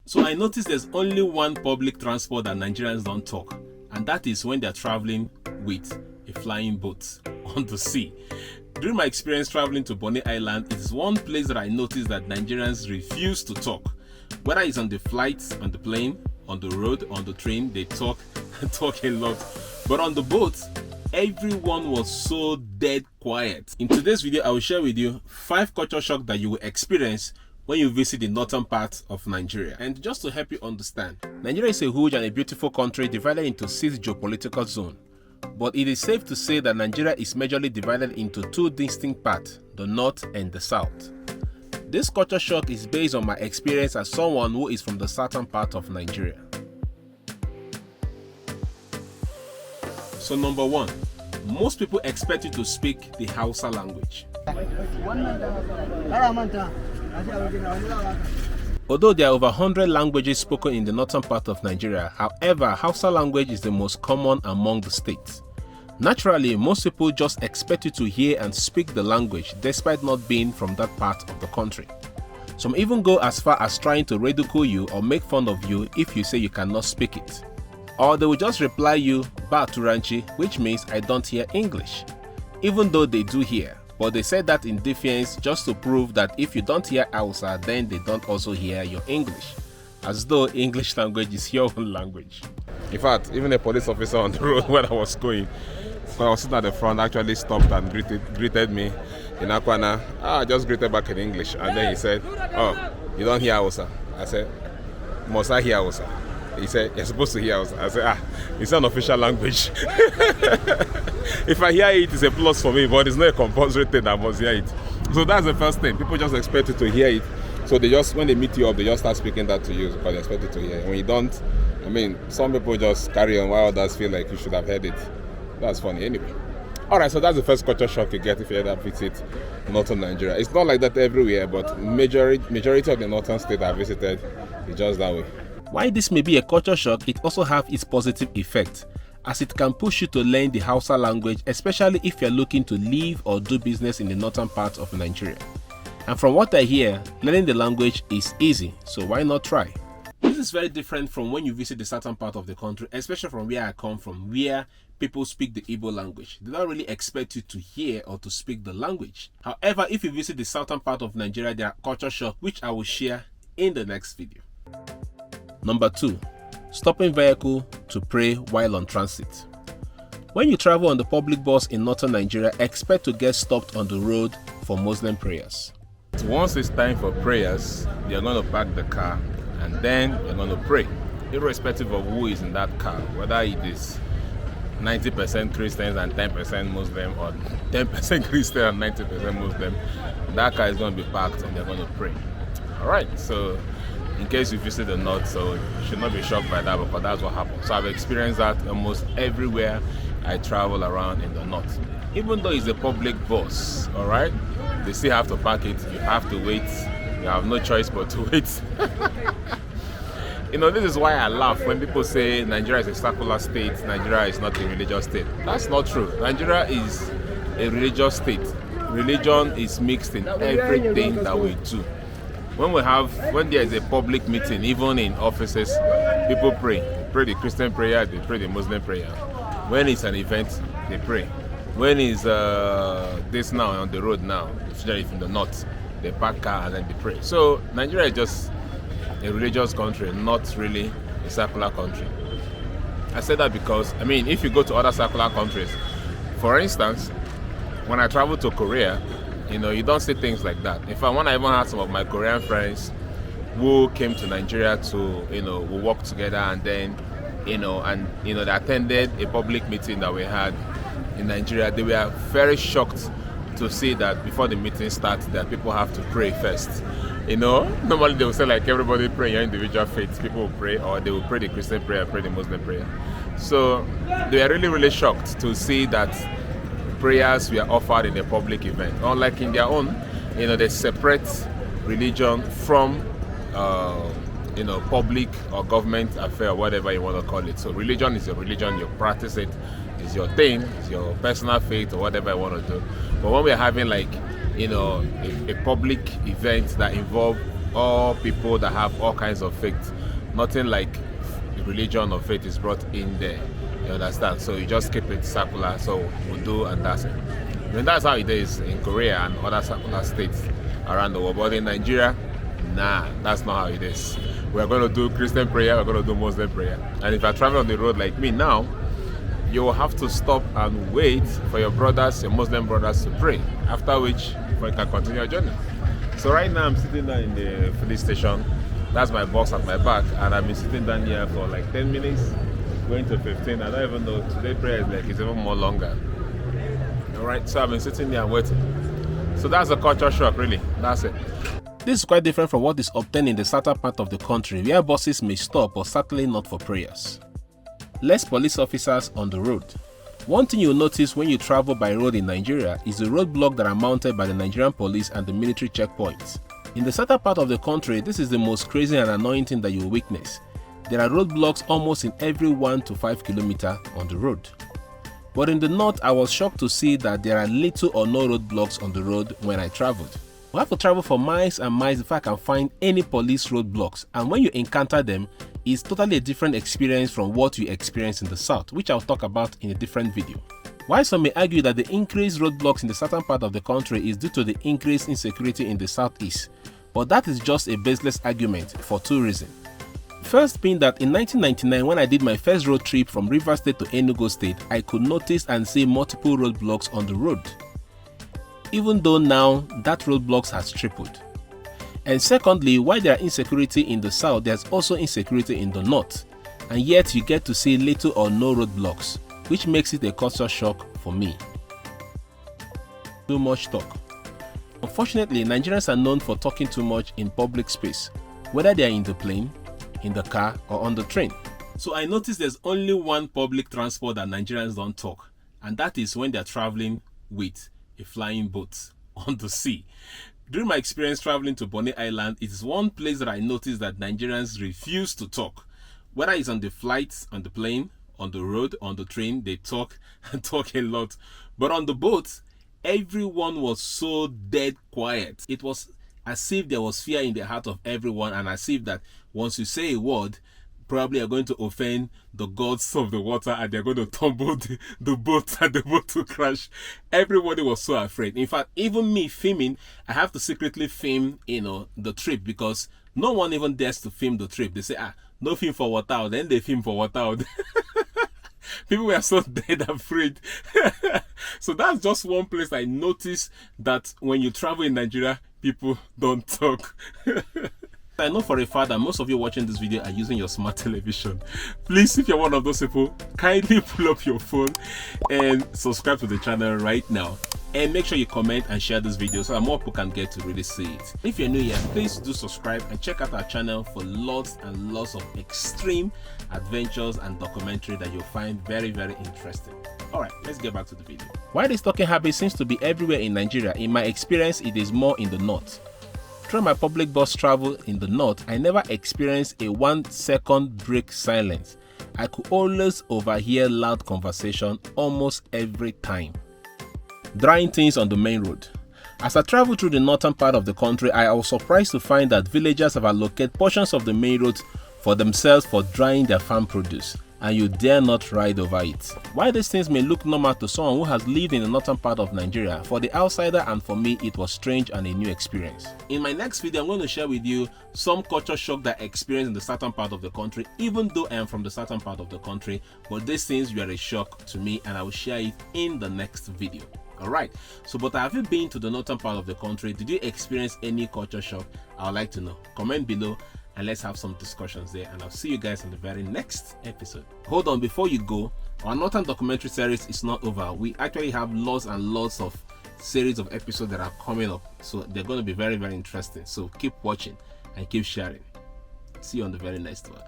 So I noticed there's only one public transport that Nigerians don't talk, and that is when they're traveling with a flying boat on the sea. During my experience traveling to Bonny Island, it is one place that I noticed that Nigerians refuse to talk. Whether it's on the flights, on the plane, on the road, on the train, they talk and talk a lot. But on the boat, everyone was so dead quiet. In today's video, I will share with you 5 culture shocks that you will experience when you visit the northern part of Nigeria. And just to help you understand, Nigeria is a huge and a beautiful country divided into 6 geopolitical zones. But it is safe to say that Nigeria is majorly divided into 2 distinct parts, the north and the south. This culture shock is based on my experience as someone who is from the southern part of Nigeria. So number 1, most people expect you to speak the HAUSA language. Although there are over 100 languages spoken in the northern part of Nigeria, however, HAUSA language is the most common among the states. Naturally, most people just expect you to hear and speak the language despite not being from that part of the country. Some even go as far as trying to ridicule you or make fun of you if you say you cannot speak it. Or they will just reply you, "Ba Turanchi," which means "I don't hear English," even though they do hear. But they said that in defiance just to prove that if you don't hear Hausa, then they don't also hear your English. As though English language is your own language. In fact, even a police officer on the road when I was sitting at the front, actually stopped and greeted me in Akwana. I just greeted back in English. And then he said, "Oh, you don't hear Hausa?" I said, "Must I hear Hausa?" He said, "You're supposed to hear Hausa." I said, "It's an official language." If I hear it, it's a plus for me, but it's not a compulsory thing that I must hear it. So that's the first thing. People just expect you to hear it. So they just, when they meet you up, they just start speaking that to you because they expect you to hear it. When you don't, I mean, some people just carry on while others feel like you should have heard it. That's funny anyway. Alright, so that's the first culture shock you get if you ever visit northern Nigeria. It's not like that everywhere, but majority of the northern states I visited is just that way. While this may be a culture shock, it also has its positive effect, as it can push you to learn the Hausa language, especially if you're looking to live or do business in the northern part of Nigeria. And from what I hear, learning the language is easy, so why not try? This is very different from when you visit the southern part of the country, especially from where I come from, where people speak the Igbo language. They don't really expect you to hear or to speak the language. However, if you visit the southern part of Nigeria, there are culture shocks which I will share in the next video. Number 2, stopping vehicle to pray while on transit. When you travel on the public bus in northern Nigeria, expect to get stopped on the road for Muslim prayers. Once it's time for prayers, you're going to park the car and then you're going to pray, irrespective of who is in that car, whether it is 90% Christians and 10% Muslim, or 10% Christian and 90% Muslim. That car is going to be parked and they're going to pray. Alright, so in case you visit the north, so you should not be shocked by that because that's what happens. So I've experienced that almost everywhere I travel around in the north. Even though it's a public bus, alright, they still have to park it, you have to wait, you have no choice but to wait. You know, this is why I laugh when people say Nigeria is a secular state, Nigeria is not a religious state. That's not true. Nigeria is a religious state. Religion is mixed in everything that we do. When there is a public meeting, even in offices, people pray. They pray the Christian prayer, they pray the Muslim prayer. When it's an event, they pray. When it's this now on the road now, especially from the north, they park car and then they pray. So Nigeria is just a religious country, not really a secular country. I say that because, I mean, if you go to other secular countries, for instance, when I travel to Korea, you know, you don't see things like that. In fact, when I even had some of my Korean friends who came to Nigeria to, you know, we worked together and then, they attended a public meeting that we had in Nigeria, they were very shocked to see that before the meeting starts, that people have to pray first. You know, normally they will say like everybody pray your individual faith. People will pray, or they will pray the Christian prayer, pray the Muslim prayer. So they are really, really shocked to see that prayers were offered in a public event. Unlike in their own, you know, they separate religion from, public or government affair, whatever you want to call it. So religion is your religion, you practice it, it's your thing, it's your personal faith or whatever you want to do. But when we're having like, you know, a public event that involve all people that have all kinds of faith. Nothing like religion or faith is brought in there. You understand? So you just keep it circular. So we'll do, and that's it. I mean, that's how it is in Korea and other circular states around the world. But in Nigeria, nah, that's not how it is. We're going to do Christian prayer, we're going to do Muslim prayer. And if you're traveling on the road like me now, you will have to stop and wait for your brothers, your Muslim brothers, to pray. After which, you can continue your journey. So right now I'm sitting down in the filling station. That's my box at my back, and I've been sitting down here for like 10 minutes, going to 15. I don't even know, today prayer is like it's even more longer. Alright, so I've been sitting here and waiting. So that's a culture shock, really. That's it. This is quite different from what is obtained in the southern part of the country, where buses may stop, but certainly not for prayers. Less police officers on the road. One thing you'll notice when you travel by road in Nigeria is the roadblocks that are mounted by the Nigerian police and the military checkpoints. In the southern part of the country, this is the most crazy and annoying thing that you'll witness. There are roadblocks almost in every 1 to 5 kilometers on the road. But in the north, I was shocked to see that there are little or no roadblocks on the road when I traveled. We have to travel for miles and miles if I can find any police roadblocks, and when you encounter them, it's totally a different experience from what you experience in the south, which I'll talk about in a different video. While some may argue that the increased roadblocks in the southern part of the country is due to the increased insecurity in the southeast, but that is just a baseless argument for two reasons. First being that in 1999, when I did my first road trip from Rivers State to Enugu State, I could notice and see multiple roadblocks on the road. Even though now that roadblocks has tripled. And secondly, while there are insecurity in the south, there's also insecurity in the north, and yet you get to see little or no roadblocks, which makes it a culture shock for me. Too much talk. Unfortunately, Nigerians are known for talking too much in public space, whether they are in the plane, in the car, or on the train. So I noticed there's only one public transport that Nigerians don't talk, and that is when they're traveling with a flying boat on the sea. During my experience traveling to Bonny Island, it is one place that I noticed that Nigerians refuse to talk. Whether it's on the flights, on the plane, on the road, on the train, they talk and talk a lot. But on the boat, everyone was so dead quiet. It was as if there was fear in the heart of everyone, and as if that once you say a word, probably are going to offend the gods of the water and they're going to tumble the boat and the boat to crash. Everybody was so afraid. In fact, even me filming, I have to secretly film, the trip, because no one even dares to film the trip. They say, no film for water, then they film for water. People were so dead afraid. So that's just one place I noticed that when you travel in Nigeria, people don't talk. I know for a fact that most of you watching this video are using your smart television. Please, if you're one of those people, kindly pull up your phone and subscribe to the channel right now. And make sure you comment and share this video so that more people can get to really see it. If you're new here, please do subscribe and check out our channel for lots and lots of extreme adventures and documentary that you'll find very, very interesting. Alright, let's get back to the video. While this talking habit seems to be everywhere in Nigeria, in my experience, it is more in the north. Through my public bus travel in the north, I never experienced a 1-second break silence. I could always overhear loud conversation almost every time. Drying things on the main road. As I traveled through the northern part of the country, I was surprised to find that villagers have allocated portions of the main roads for themselves for drying their farm produce, and you dare not ride over it. While these things may look normal to someone who has lived in the northern part of Nigeria, for the outsider and for me, it was strange and a new experience. In my next video, I'm going to share with you some culture shock that I experienced in the southern part of the country, even though I am from the southern part of the country, but these things were a shock to me, and I will share it in the next video. Alright, so but have you been to the northern part of the country? Did you experience any culture shock? I would like to know. Comment below and let's have some discussions there, and I'll see you guys in the very next episode. Hold on, before you go, our northern documentary series is not over. We actually have lots and lots of series of episodes that are coming up, so they're going to be very, very interesting. So keep watching and keep sharing. See you on the very next one.